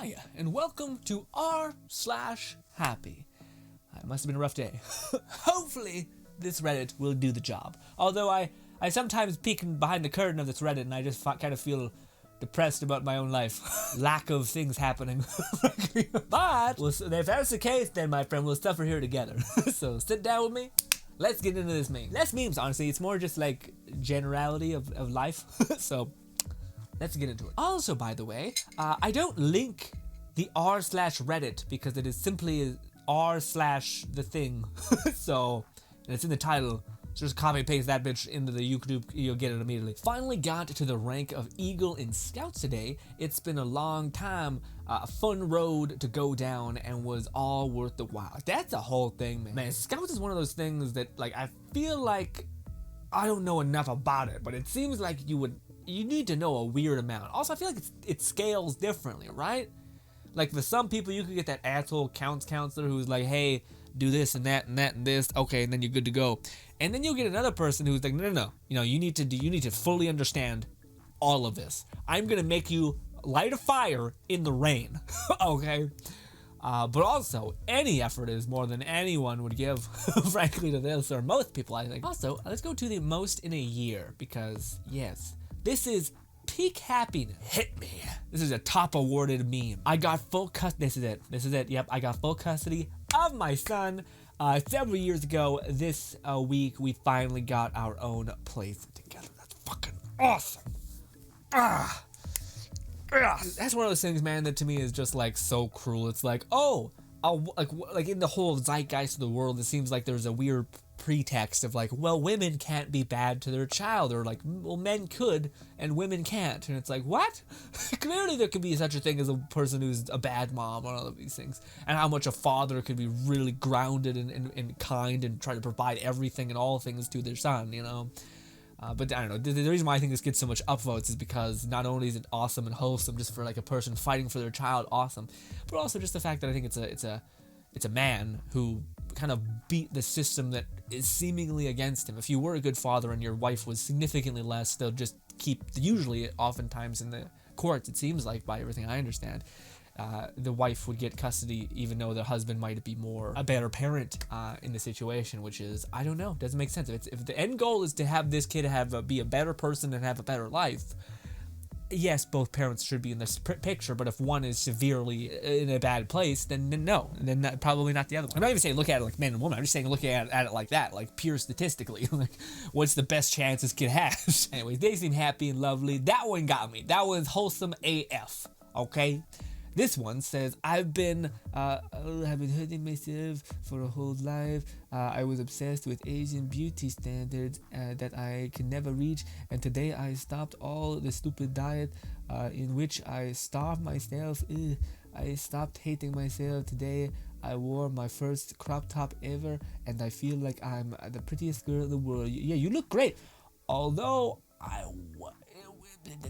Hiya, and welcome to r/happy. It must have been a rough day. Hopefully, this Reddit will do the job. Although I sometimes peek behind the curtain of this Reddit and I just kind of feel depressed about my own life. Lack of things happening. But if that's the case, then my friend, we'll suffer here together. So sit down with me. Let's get into this meme. Less memes, honestly. It's more just like generality of life. So let's get into it. Also, by the way, I don't link the r/Reddit because it is simply r/the thing. So, and it's in the title. So just copy and paste that bitch into the YouTube, you'll get it immediately. Finally got to the rank of Eagle in Scouts today. It's been a long time, a fun road to go down, and was all worth the while. That's a whole thing, man. Man, Scouts is one of those things that, like, I feel like I don't know enough about it, but it seems like you need to know a weird amount. Also, I feel like it scales differently, right? Like, for some people, you could get that asshole counselor who's like, hey, do this and that and that and this, okay, and then you're good to go. And then you'll get another person who's like, no, you know, you need to fully understand all of this. I'm gonna make you light a fire in the rain, okay? But also, any effort is more than anyone would give, frankly, to this, or most people, I think. Also, let's go to the most in a year, because, yes, this is peak happiness. Hit me. This is a top awarded meme. I got full custody. This is it. Yep, I got full custody of my son. Several years ago, this week, we finally got our own place together. That's fucking awesome. That's one of those things, man, that to me is just like so cruel. It's like, oh, like in the whole zeitgeist of the world, it seems like there's a weird pretext of like, well, women can't be bad to their child, or like, well, men could and women can't, and it's like, what? Clearly there could be such a thing as a person who's a bad mom on all of these things, and how much a father could be really grounded and kind and try to provide everything and all things to their son, you know. But I don't know, the reason why I think this gets so much upvotes is because not only is it awesome and wholesome just for like a person fighting for their child, awesome, but also just the fact that I think it's a man who kind of beat the system that is seemingly against him. If you were a good father and your wife was significantly less, they'll just keep, usually oftentimes in the courts, it seems like, by everything I understand, the wife would get custody even though the husband might be a better parent in the situation, which is, I don't know, doesn't make sense. If the end goal is to have this kid be a better person and have a better life, yes, both parents should be in this picture, but if one is severely in a bad place, then no, then probably not the other one. I'm not even saying look at it like man and woman, I'm just saying look at it like that, like pure statistically. Like, what's the best chance this kid has? Anyways, they seem happy and lovely. That one got me. That was wholesome AF, okay? This one says, I've been hurting myself for a whole life. I was obsessed with Asian beauty standards that I can never reach. And today I stopped all the stupid diet in which I starved myself. I stopped hating myself. Today I wore my first crop top ever. And I feel like I'm the prettiest girl in the world. Yeah, you look great. Although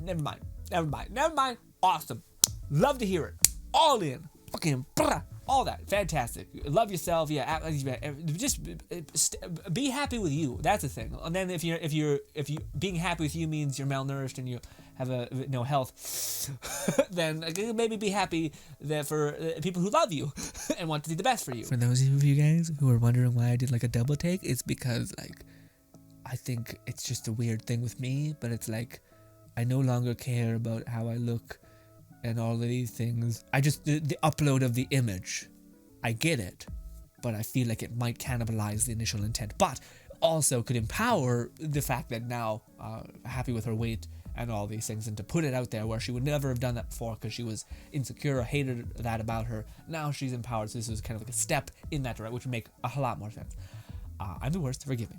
never mind. Awesome. Love to hear it. All in. Fucking all that. Fantastic. Love yourself. Yeah. Just be happy with you. That's the thing. And then if you being happy with you means you're malnourished and you have no health, then maybe be happy that for people who love you and want to do the best for you. For those of you guys who are wondering why I did like a double take, it's because like I think it's just a weird thing with me, but it's like I no longer care about how I look and all of these things. I just, the upload of the image, I get it, but I feel like it might cannibalize the initial intent, but also could empower the fact that now, happy with her weight and all these things, and to put it out there where she would never have done that before because she was insecure or hated that about her. Now she's empowered, so this is kind of like a step in that direction, which would make a lot more sense. I'm the worst, forgive me.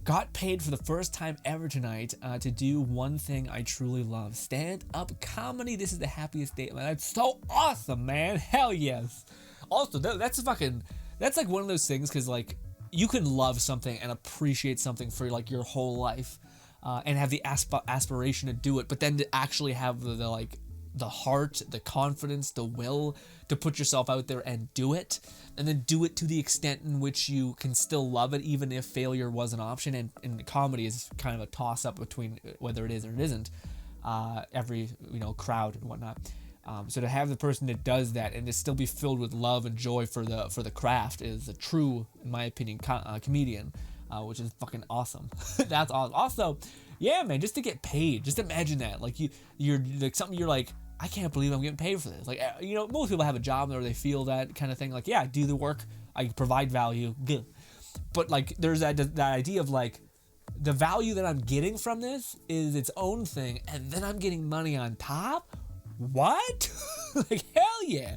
Got paid for the first time ever tonight to do one thing I truly love. Stand-up comedy. This is the happiest day. Man, that's so awesome, man. Hell yes. Also, that's like one of those things, because like you can love something and appreciate something for like your whole life and have the aspiration to do it, but then to actually have the heart, the confidence, the will to put yourself out there and do it, and then do it to the extent in which you can still love it, even if failure was an option. And comedy is kind of a toss-up between whether it is or it isn't. Every crowd and whatnot. So to have the person that does that and to still be filled with love and joy for the craft is a true, in my opinion, comedian, which is fucking awesome. That's awesome. Also, yeah, man, just to get paid, just imagine that. Like you're like something you're like, I can't believe I'm getting paid for this. Like, most people have a job where they feel that kind of thing. Like, yeah, I do the work, I provide value, good. But like, there's that idea of like, the value that I'm getting from this is its own thing, and then I'm getting money on top. What? Like, hell yeah.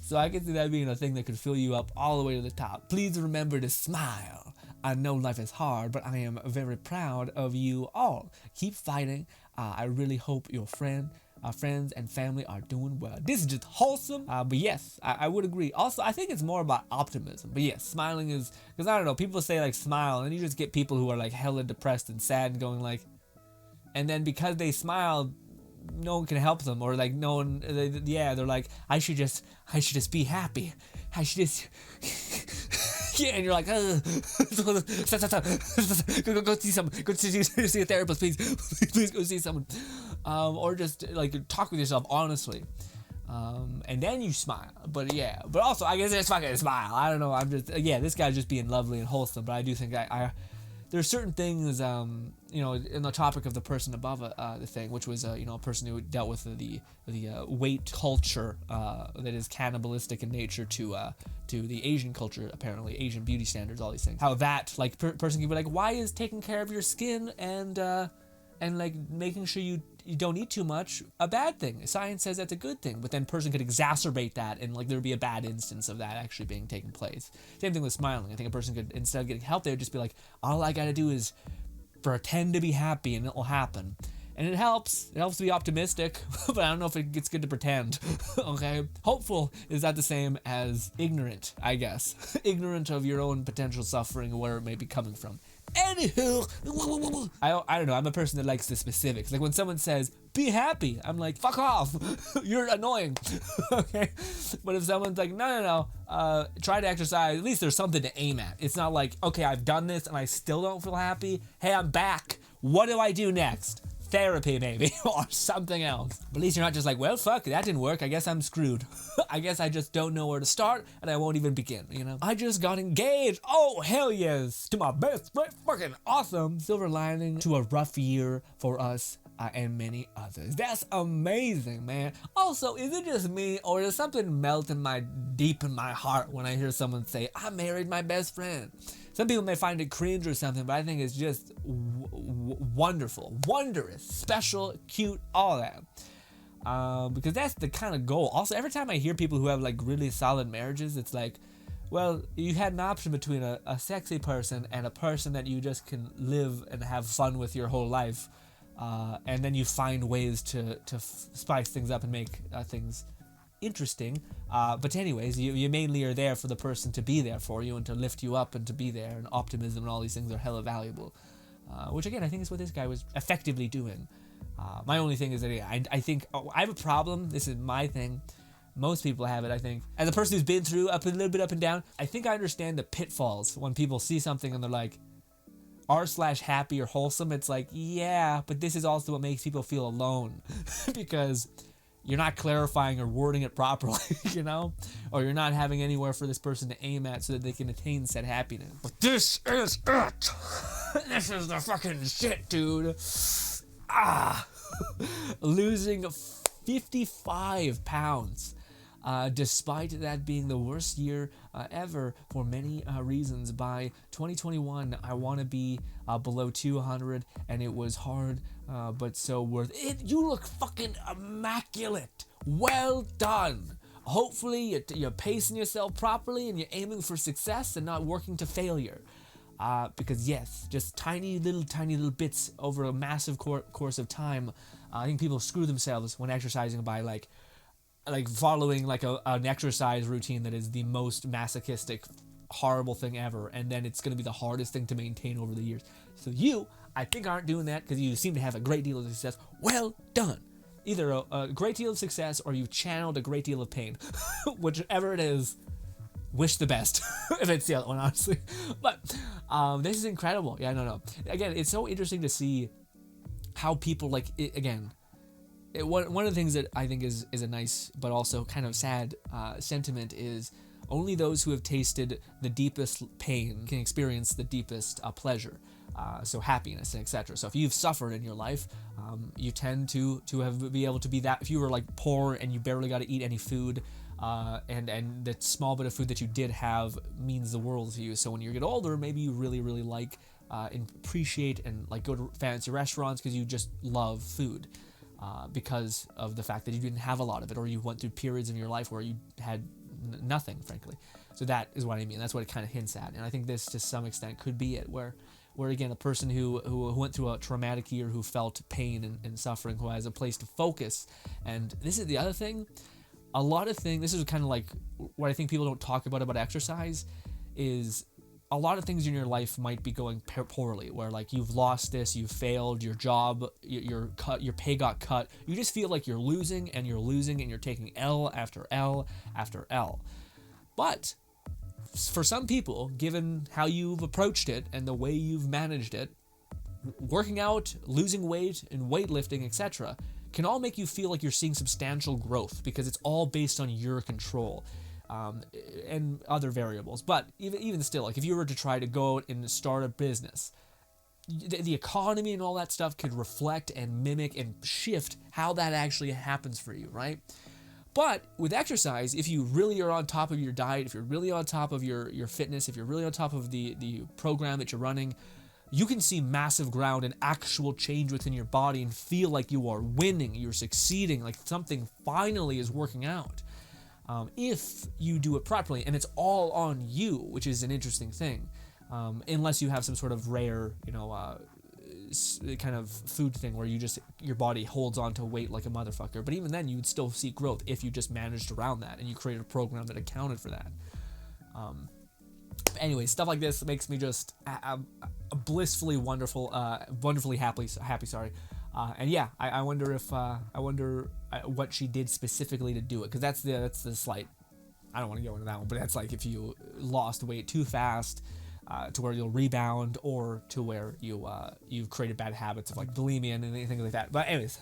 So I can see that being a thing that could fill you up all the way to the top. Please remember to smile. I know life is hard, but I am very proud of you all. Keep fighting. I really hope your friends and family are doing well. This is just wholesome, but yes, I would agree. Also, I think it's more about optimism, but yes, smiling is, because I don't know, people say like smile, and you just get people who are like hella depressed and sad and going like, and then because they smile, no one can help them, or like no one, they're like, I should just be happy. I should just, yeah, and you're like, stop. Go see a therapist, please go see someone, or just like talk with yourself honestly, and then you smile. But yeah, but also I guess it's fucking smile. I don't know. I'm just, this guy's just being lovely and wholesome, but I do think there's certain things, in the topic of the person above the thing, which was, a person who dealt with the weight culture that is cannibalistic in nature to the Asian culture, apparently, Asian beauty standards, all these things. How that, like, person can be like, why is taking care of your skin and like making sure you don't eat too much a bad thing? Science says that's a good thing, but then person could exacerbate that, and like there'd be a bad instance of that actually being taking place. Same thing with smiling. I think a person could, instead of getting help, they would just be like, all I gotta do is pretend to be happy and it will happen. And it helps to be optimistic, but I don't know if it's good to pretend. Okay, hopeful is not the same as ignorant, I guess. Ignorant of your own potential suffering and where it may be coming from. Anywho, I don't know, I'm a person that likes the specifics. Like when someone says, be happy, I'm like, fuck off, you're annoying. Okay, but if someone's like, no, try to exercise, at least there's something to aim at. It's not like, okay, I've done this and I still don't feel happy, hey, I'm back, what do I do next? Therapy maybe, or something else. But at least you're not just like, well, fuck, that didn't work, I guess I'm screwed. I guess I just don't know where to start, and I won't even begin, I just got engaged, oh, hell yes, to my best friend, fucking awesome. Silver lining to a rough year for us, and many others. That's amazing, man. Also, is it just me, or does something melt deep in my heart when I hear someone say, I married my best friend? Some people may find it cringe or something, but I think it's just wonderful, wondrous, special, cute, all that. Because that's the kind of goal. Also, every time I hear people who have like really solid marriages, it's like, well, you had an option between a sexy person and a person that you just can live and have fun with your whole life. And then you find ways to spice things up and make things interesting. But anyways, you mainly are there for the person to be there for you and to lift you up and to be there, and optimism and all these things are hella valuable. Which again, I think is what this guy was effectively doing. My only thing is that I think I have a problem. This is my thing. Most people have it, I think. As a person who's been through a little bit up and down, I think I understand the pitfalls when people see something and they're like, r/happy or wholesome. It's like, yeah, but this is also what makes people feel alone. Because you're not clarifying or wording it properly, or you're not having anywhere for this person to aim at so that they can attain said happiness. But this is it. This is the fucking shit, dude. Losing 55 pounds. Despite that being the worst year ever for many reasons. By 2021, I want to be below 200, and it was hard, but so worth it. You look fucking immaculate. Well done. Hopefully, you're pacing yourself properly, and you're aiming for success and not working to failure. Because yes, just tiny little bits over a massive course of time. I think people screw themselves when exercising by like following like an exercise routine that is the most masochistic, horrible thing ever, and then it's going to be the hardest thing to maintain over the years. So you, I think, aren't doing that because you seem to have a great deal of success. Well done. Either a great deal of success or you've channeled a great deal of pain. Whichever it is, wish the best. If it's the other one, honestly. But this is incredible. Yeah, no. Again, it's so interesting to see how people, like, again, one of the things that I think is a nice but also kind of sad sentiment is only those who have tasted the deepest pain can experience the deepest pleasure. So happiness and etc. So if you've suffered in your life, you tend to be able to be that. If you were like poor and you barely got to eat any food, and the small bit of food that you did have means the world to you. So when you get older, maybe you really like and appreciate and like go to fancy restaurants because you just love food, because of the fact that you didn't have a lot of it, or you went through periods in your life where you had nothing, frankly. So that is what I mean. That's what it kind of hints at, and I think this to some extent could be it, where again, a person who went through a traumatic year, who felt pain and suffering, who has a place to focus. And this is the other thing. A lot of things, this is kind of like what I think people don't talk about exercise, is a lot of things in your life might be going poorly, where like you've lost this, you've failed, your job, your pay got cut. You just feel like you're losing and you're taking L after L after L. But for some people, given how you've approached it and the way you've managed it, working out, losing weight, and weightlifting, etc., can all make you feel like you're seeing substantial growth because it's all based on your control, and other variables. But even still, like if you were to try to go out and start a business, the economy and all that stuff could reflect and mimic and shift how that actually happens for you, right? But with exercise, if you really are on top of your diet, if you're really on top of your fitness, if you're really on top of the program that you're running, you can see massive ground and actual change within your body and feel like you are winning, you're succeeding, like something finally is working out. If you do it properly, and it's all on you, which is an interesting thing, unless you have some sort of rare, kind of food thing where your body holds on to weight like a motherfucker. But even then, you would still see growth if you just managed around that and you created a program that accounted for that. Anyway, stuff like this makes me just blissfully wonderfully happy. And yeah, I wonder what she did specifically to do it, because that's the slight. I don't want to go into that one, but that's like if you lost weight too fast, to where you'll rebound, or to where you've created bad habits of like bulimia and anything like that. But anyways,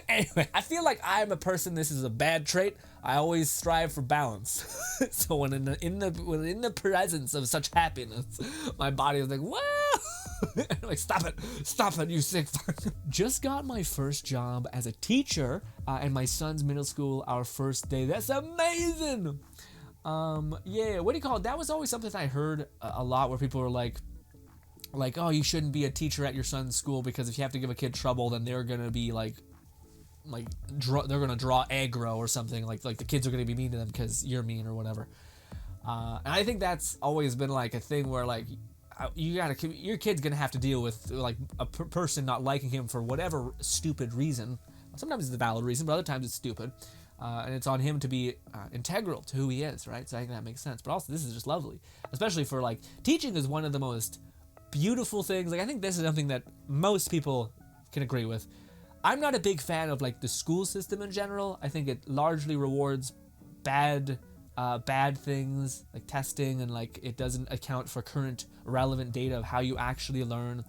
anyway, I feel like I'm a person. This is a bad trait. I always strive for balance. So when in the presence of such happiness, my body is like, wow. Anyway, stop it, you sick fuck. Just got my first job as a teacher, in my son's middle school. Our first day. That's amazing. Yeah, what do you call it? That was always something I heard a lot, where people were like, oh, you shouldn't be a teacher at your son's school because if you have to give a kid trouble, then they're gonna be they're gonna draw aggro or something, like the kids are gonna be mean to them because you're mean or whatever. And I think that's always been like a thing where like your kid's gonna have to deal with like a person not liking him for whatever stupid reason. Sometimes it's a valid reason, but other times it's stupid. And it's on him to be integral to who he is, right? So I think that makes sense. But also, this is just lovely, especially for like teaching is one of the most beautiful things. Like I think this is something that most people can agree with. I'm not a big fan of like the school system in general. I think it largely rewards bad things like testing, and like it doesn't account for current relevant data of how you actually learn.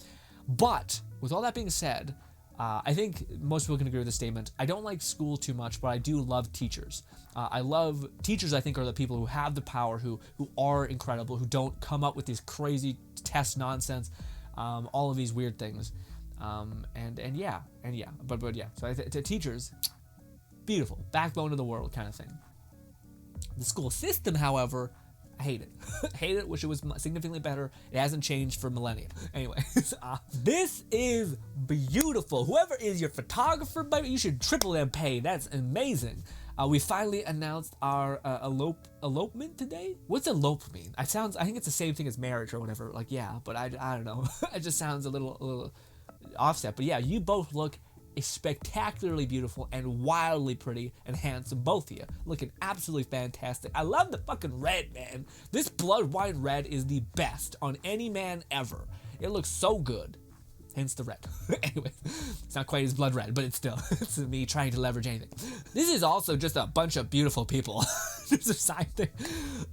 But with all that being said, I think most people can agree with this statement. I don't like school too much, but I do love teachers. I love teachers. I think are the people who have the power, who are incredible, who don't come up with these crazy test nonsense, all of these weird things, and yeah. But yeah. So to teachers, beautiful, backbone of the world kind of thing. The school system, however, I hate it. Hate it. Wish it was significantly better. It hasn't changed for millennia. Anyway, this is beautiful. Whoever is your photographer, baby, you should triple them pay. That's amazing. We finally announced our elopement today. What's elope mean? I think it's the same thing as marriage or whatever. Like, yeah, but I don't know. It just sounds a little offset. But yeah, you both look spectacularly beautiful and wildly pretty and handsome, both of you looking absolutely fantastic. I love the fucking red, man. This blood wine red is the best on any man ever. It looks so good, hence the red. Anyway, it's not quite as blood red, but it's still it's me trying to leverage anything. This is also just a bunch of beautiful people. There's a side thing.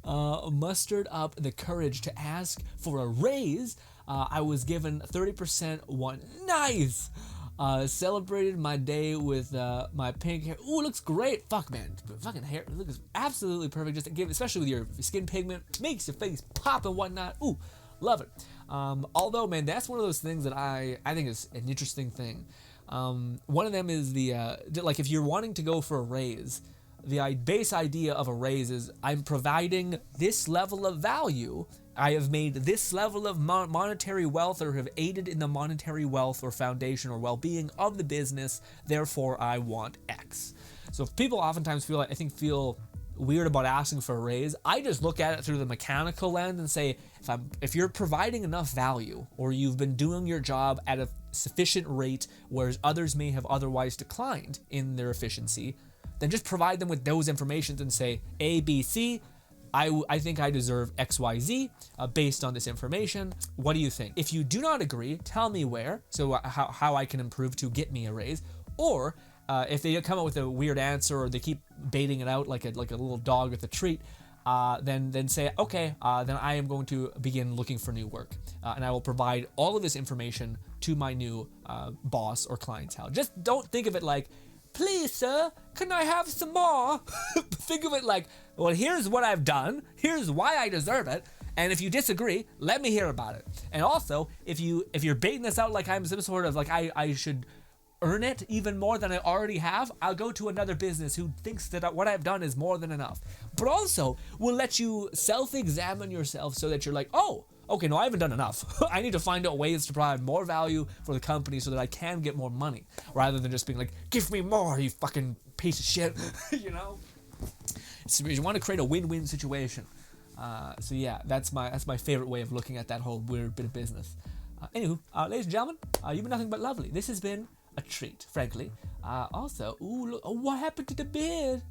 Mustered up the courage to ask for a raise. I was given 30% one. Nice. Celebrated my day with my pink hair. Ooh, looks great. Fuck, man. Fucking hair looks absolutely perfect. Just to give, especially with your skin pigment, makes your face pop and whatnot. Ooh, love it. Although, man, that's one of those things that I think is an interesting thing. One of them is like if you're wanting to go for a raise, the base idea of a raise is I'm providing this level of value. I have made this level of monetary wealth or have aided in the monetary wealth or foundation or well-being of the business. Therefore, I want X. So if people oftentimes feel weird about asking for a raise, I just look at it through the mechanical lens and say, if you're providing enough value or you've been doing your job at a sufficient rate, whereas others may have otherwise declined in their efficiency, then just provide them with those informations and say, A, B, C, I think I deserve X, Y, Z based on this information. What do you think? If you do not agree, tell me where, so how I can improve to get me a raise. Or if they come up with a weird answer or they keep baiting it out like a little dog with a treat, then say, okay, then I am going to begin looking for new work. And I will provide all of this information to my new boss or clientele. Just don't think of it like, please, sir, can I have some more? Think of it like, well, here's what I've done. Here's why I deserve it. And if you disagree, let me hear about it. And also, if you're baiting this out like I'm some sort of like I should earn it even more than I already have, I'll go to another business who thinks that what I've done is more than enough. But also, we'll let you self-examine yourself so that you're like, oh, okay, no, I haven't done enough. I need to find out ways to provide more value for the company so that I can get more money, rather than just being like, give me more, you fucking piece of shit, you know? So you want to create a win-win situation. So yeah, that's my favorite way of looking at that whole weird bit of business. Anywho, ladies and gentlemen, you've been nothing but lovely. This has been a treat, frankly. Also, ooh, look, what happened to the beard?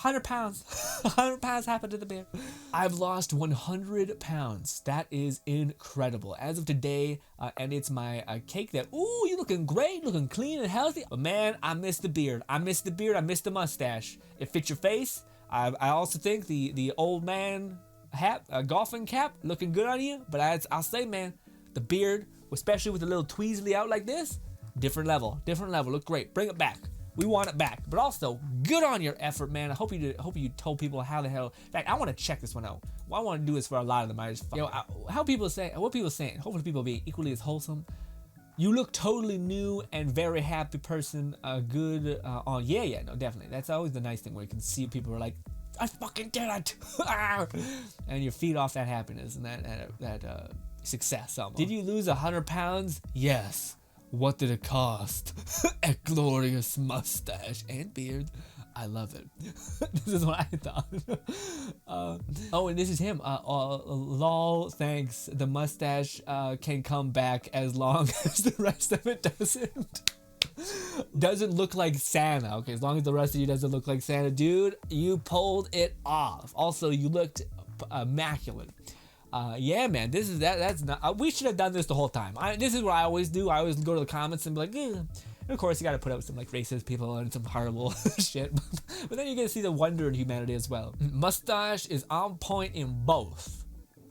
100 pounds. 100 pounds happened to the beard. I've lost 100 pounds. That is incredible. As of today, and it's my cake that, ooh, you're looking great, looking clean and healthy. But man, I miss the beard. I miss the beard. I miss the mustache. It fits your face. I also think the old man hat, golfing cap, looking good on you. But I'll say, man, the beard, especially with the little tweezly out like this, different level. Look great. Bring it back. We want it back. But also, good on your effort, man. I hope you told people how the hell. In fact, I want to check this one out. Well, I want to do this for a lot of them. What people saying. Hopefully, people be equally as wholesome. You look totally new and very happy person. Good on. Yeah, no, definitely. That's always the nice thing where you can see people are like, I fucking did it, and you feed off that happiness and that success. Almost. Did you lose 100 pounds? Yes. What did it cost? A glorious mustache and beard. I love it. This is what I thought. Oh, and this is him. Lol, thanks. The mustache can come back as long as the rest of it doesn't. Doesn't look like Santa. Okay, as long as the rest of you doesn't look like Santa. Dude, you pulled it off. Also, you looked immaculate. Yeah, man, that's not, we should have done this the whole time. This is what I always do. I always go to the comments and be like, eh. And of course, you got to put up some like racist people and some horrible shit. But then you get to see the wonder in humanity as well. Mustache is on point in both.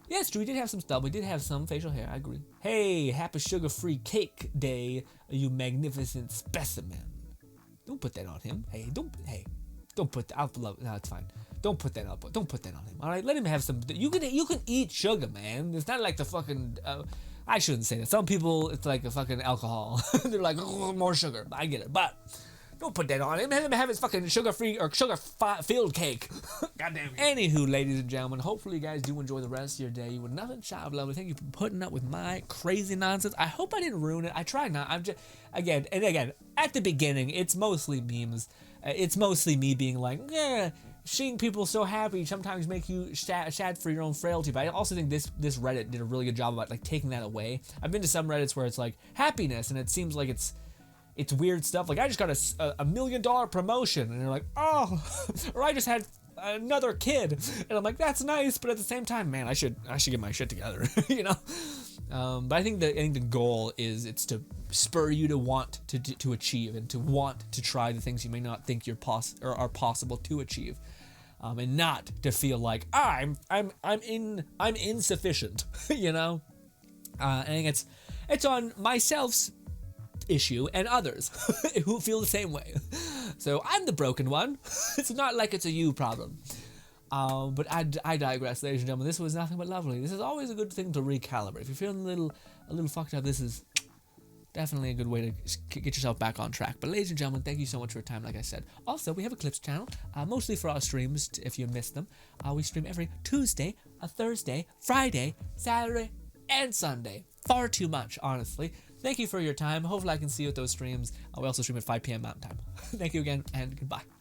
Yeah, it's true. We did have some stubble. We did have some facial hair. I agree. Hey, happy sugar-free cake day, you magnificent specimen. Don't put that on him. Don't put that. I'll love it. No, it's fine. Don't put that up. Don't put that on him. All right, let him have some. You can eat sugar, man. It's not like the fucking. I shouldn't say that. Some people, it's like a fucking alcohol. They're like, oh, more sugar. I get it, but don't put that on him. Let him have his fucking sugar-free or sugar-filled cake. Goddamn. Anywho, ladies and gentlemen, hopefully you guys do enjoy the rest of your day. You were nothing shy of lovely. Thank you for putting up with my crazy nonsense. I hope I didn't ruin it. I tried not. I'm just again at the beginning. It's mostly memes. It's mostly me being like, yeah. Seeing people so happy sometimes make you sad for your own frailty, but I also think this Reddit did a really good job about like taking that away. I've been to some Reddits where it's like happiness, and it seems like it's weird stuff. Like I just got a $1 million promotion, and they're like, oh, or I just had another kid, and I'm like, that's nice, but at the same time, man, I should get my shit together, you know. But I think the goal is it's to spur you to want to achieve and to want to try the things you may not think are possible to achieve. And not to feel like I'm insufficient, you know. I think it's on myself's issue and others who feel the same way. So I'm the broken one. It's not like it's a you problem. But I digress, ladies and gentlemen. This was nothing but lovely. This is always a good thing to recalibrate. If you're feeling a little fucked up, this is definitely a good way to get yourself back on track. But ladies and gentlemen, thank you so much for your time, like I said. Also, we have a Clips channel, mostly for our streams, if you missed them. We stream every Tuesday, a Thursday, Friday, Saturday, and Sunday. Far too much, honestly. Thank you for your time. Hopefully I can see you at those streams. We also stream at 5 p.m. Mountain Time. Thank you again, and goodbye.